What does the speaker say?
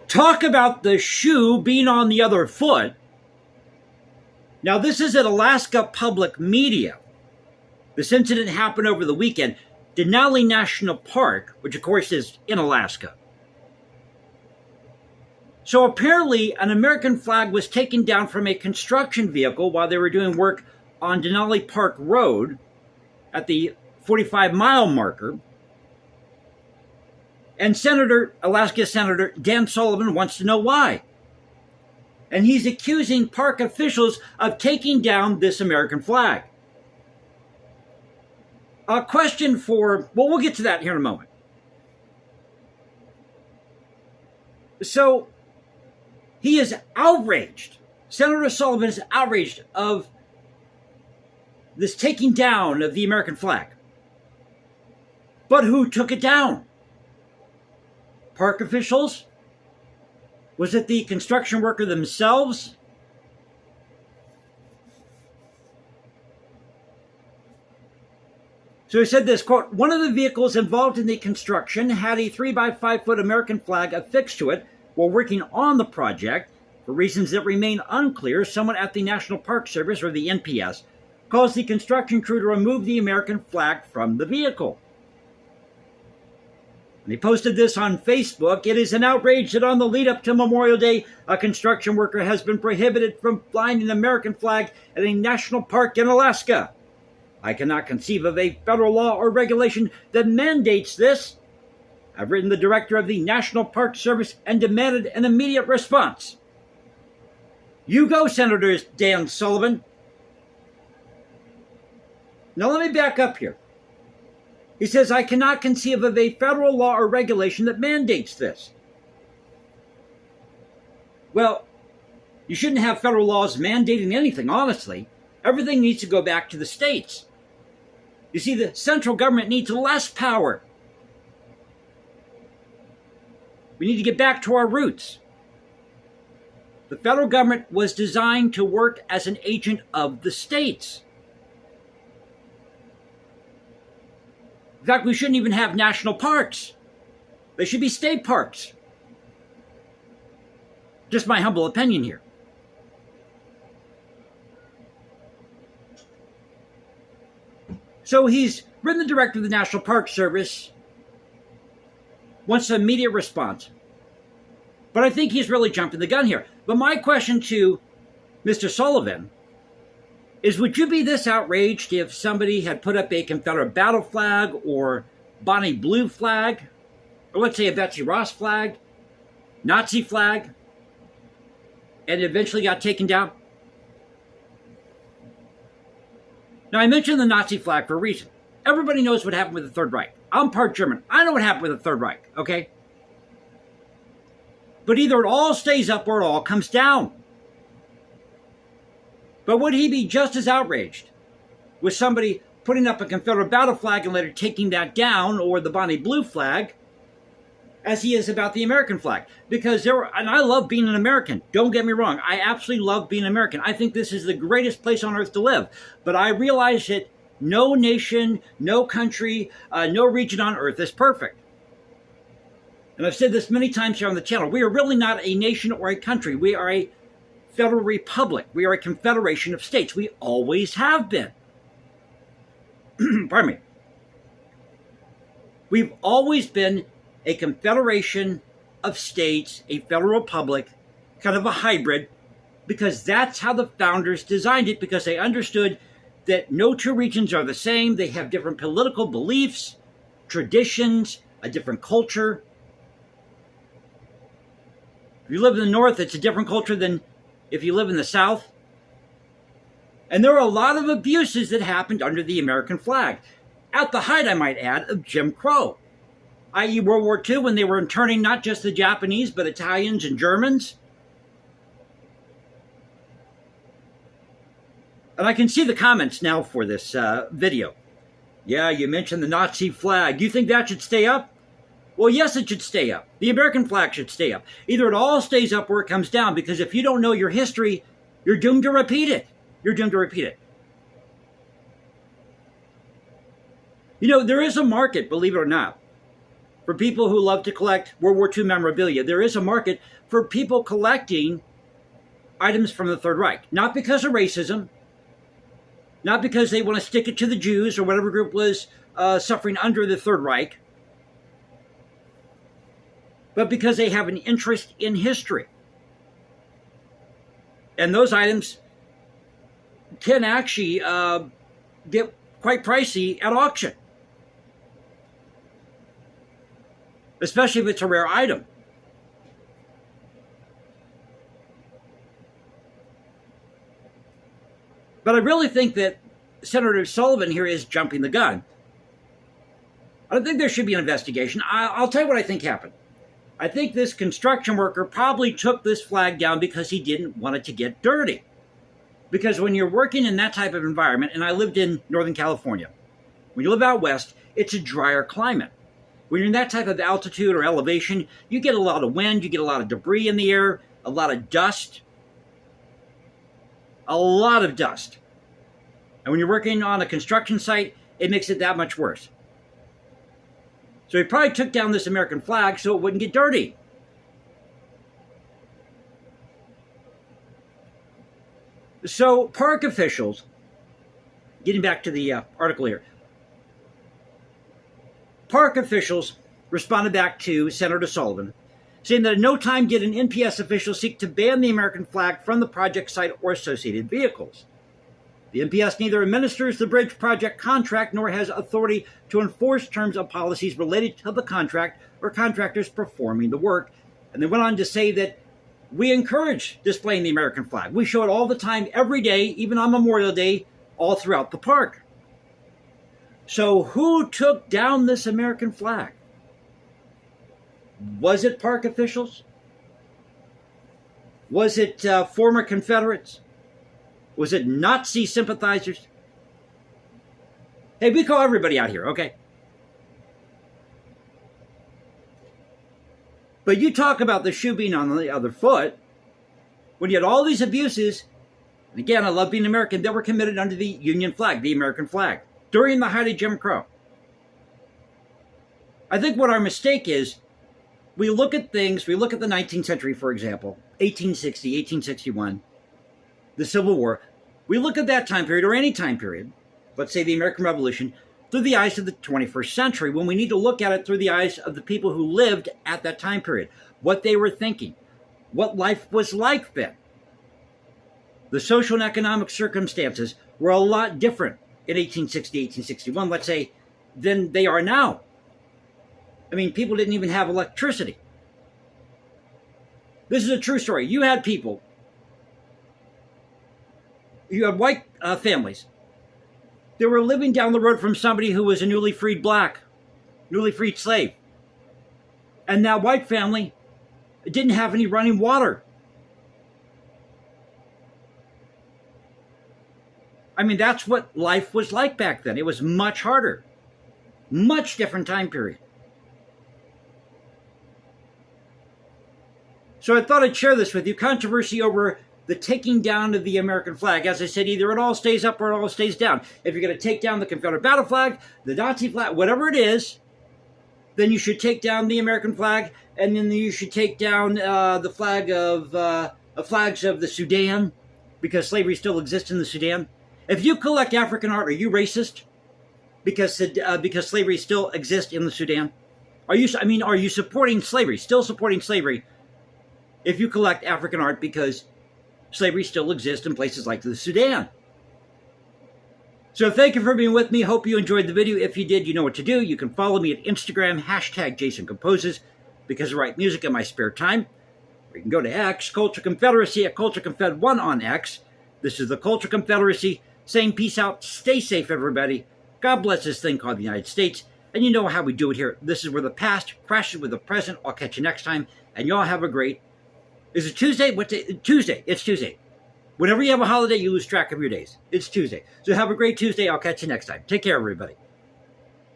Talk about the shoe being on the other foot. Now, this is at Alaska Public Media. This incident happened over the weekend. Denali National Park, which of course is in Alaska. So apparently an American flag was taken down from a construction vehicle while they were doing work on Denali Park Road at the 45-mile marker. And Alaska Senator Dan Sullivan wants to know why. And he's accusing park officials of taking down this American flag. A question we'll get to that here in a moment. So, he is outraged. Senator Sullivan is outraged of this taking down of the American flag. But who took it down? Park officials? Was it the construction worker themselves? So he said this, quote, "One of the vehicles involved in the construction had a 3-by-5-foot American flag affixed to it while working on the project. For reasons that remain unclear, someone at the National Park Service, or the NPS, caused the construction crew to remove the American flag from the vehicle." And he posted this on Facebook. "It is an outrage that on the lead up to Memorial Day, a construction worker has been prohibited from flying an American flag at a national park in Alaska. I cannot conceive of a federal law or regulation that mandates this. I've written the director of the National Park Service and demanded an immediate response." You go, Senator Dan Sullivan. Now let me back up here. He says, "I cannot conceive of a federal law or regulation that mandates this." Well, you shouldn't have federal laws mandating anything, honestly. Everything needs to go back to the states. You see, the central government needs less power. We need to get back to our roots. The federal government was designed to work as an agent of the states. In fact, we shouldn't even have national parks. They should be state parks. Just my humble opinion here. So he's written the director of the National Park Service, wants an immediate response. But I think he's really jumping the gun here. But my question to Mr. Sullivan is, would you be this outraged if somebody had put up a Confederate battle flag or Bonnie Blue flag, or let's say a Betsy Ross flag, Nazi flag, and it eventually got taken down? Now, I mentioned the Nazi flag for a reason. Everybody knows what happened with the Third Reich. I'm part German. I know what happened with the Third Reich, okay? But either it all stays up or it all comes down. But would he be just as outraged with somebody putting up a Confederate battle flag and later taking that down, or the Bonnie Blue flag, as he is about the American flag? Because and I love being an American. Don't get me wrong. I absolutely love being American. I think this is the greatest place on earth to live. But I realize that no nation, no country, no region on earth is perfect. And I've said this many times here on the channel. We are really not a nation or a country. We are a federal republic. We are a confederation of states. We always have been. Pardon me. We've always been a confederation of states, a federal republic, kind of a hybrid, because that's how the founders designed it, because they understood that no two regions are the same. They have different political beliefs, traditions, a different culture. If you live in the North, it's a different culture than if you live in the South. And there are a lot of abuses that happened under the American flag. At the height, I might add, of Jim Crow, i.e. World War II, when they were interning not just the Japanese, but Italians and Germans. And I can see the comments now for this video. Yeah, you mentioned the Nazi flag. Do you think that should stay up? Well, yes, it should stay up. The American flag should stay up. Either it all stays up or it comes down, because if you don't know your history, you're doomed to repeat it. You're doomed to repeat it. You know, there is a market, believe it or not, for people who love to collect World War II memorabilia. There is a market for people collecting items from the Third Reich. Not because of racism, not because they want to stick it to the Jews or whatever group was suffering under the Third Reich, but because they have an interest in history. And those items can actually get quite pricey at auction, especially if it's a rare item. But I really think that Senator Sullivan here is jumping the gun. I don't think there should be an investigation. I'll tell you what I think happened. I think this construction worker probably took this flag down because he didn't want it to get dirty. Because when you're working in that type of environment, and I lived in Northern California, when you live out west, it's a drier climate. When you're in that type of altitude or elevation, you get a lot of wind, you get a lot of debris in the air, a lot of dust. A lot of dust. And when you're working on a construction site, it makes it that much worse. So he probably took down this American flag so it wouldn't get dirty. So park officials, getting back to the article here, park officials responded back to Senator Sullivan, saying that at no time did an NPS official seek to ban the American flag from the project site or associated vehicles. The NPS neither administers the bridge project contract nor has authority to enforce terms of policies related to the contract or contractors performing the work. And they went on to say that we encourage displaying the American flag. We show it all the time, every day, even on Memorial Day, all throughout the park. So who took down this American flag? Was it park officials? Was it former Confederates? Was it Nazi sympathizers? Hey, we call everybody out here, okay? But you talk about the shoe being on the other foot, when you had all these abuses, and again, I love being American, that were committed under the Union flag, the American flag, during the height of Jim Crow. I think what our mistake is, we look at things, we look at the 19th century, for example, 1860, 1861, the Civil War. We look at that time period, or any time period, let's say the American Revolution, through the eyes of the 21st century, when we need to look at it through the eyes of the people who lived at that time period, what they were thinking, what life was like then. The social and economic circumstances were a lot different in 1860, 1861, let's say, than they are now. I mean, people didn't even have electricity. This is a true story. You had people, you had white families that were living down the road from somebody who was a newly freed black, newly freed slave. And that white family didn't have any running water. I mean, that's what life was like back then. It was much harder. Much different time period. So I thought I'd share this with you. Controversy over the taking down of the American flag. As I said, either it all stays up or it all stays down. If you're going to take down the Confederate battle flag, the Nazi flag, whatever it is, then you should take down the American flag, and then you should take down the flags of the Sudan, because slavery still exists in the Sudan. If you collect African art, are you racist? Because slavery still exists in the Sudan? Are you supporting slavery? Still supporting slavery? If you collect African art because slavery still exists in places like the Sudan. So thank you for being with me. Hope you enjoyed the video. If you did, you know what to do. You can follow me at Instagram, #JasonComposes, because I write music in my spare time. Or you can go to X, Culture Confederacy at CultureConfed1 on X. This is the Culture Confederacy saying peace out. Stay safe, everybody. God bless this thing called the United States. And you know how we do it here. This is where the past crashes with the present. I'll catch you next time. And y'all have a great... Is it Tuesday? What day? Tuesday. It's Tuesday. Whenever you have a holiday, you lose track of your days. It's Tuesday. So have a great Tuesday. I'll catch you next time. Take care, everybody.